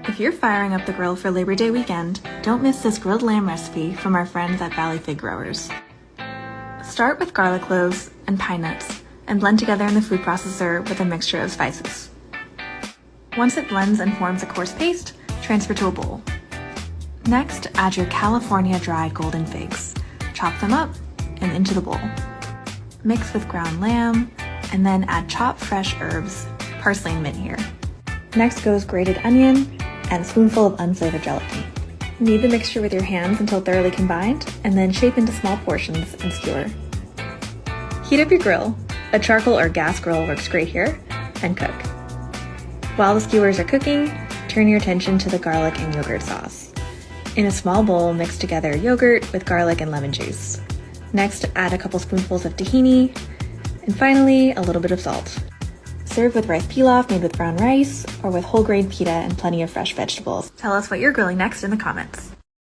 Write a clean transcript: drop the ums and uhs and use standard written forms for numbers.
If you're firing up the grill for Labor Day weekend, don't miss this grilled lamb recipe from our friends at Valley Fig Growers. Start with garlic cloves and pine nuts and blend together in the food processor with a mixture of spices. Once it blends and forms a coarse paste, transfer to a bowl. Next, add your California dried golden figs. Chop them up and into the bowl. Mix with ground lamb, and then add chopped fresh herbs, parsley and mint here. Next goes grated onion and a spoonful of unflavored gelatin. Knead the mixture with your hands until thoroughly combined, and then shape into small portions and skewer. Heat up your grill. A charcoal or gas grill works great here, and cook. While the skewers are cooking, turn your attention to the garlic and yogurt sauce. In a small bowl, mix together yogurt with garlic and lemon juice. Next, add a couple spoonfuls of tahini, and finally, a little bit of salt. Serve with rice pilaf made with brown rice, or with whole grain pita and plenty of fresh vegetables. Tell us what you're grilling next in the comments.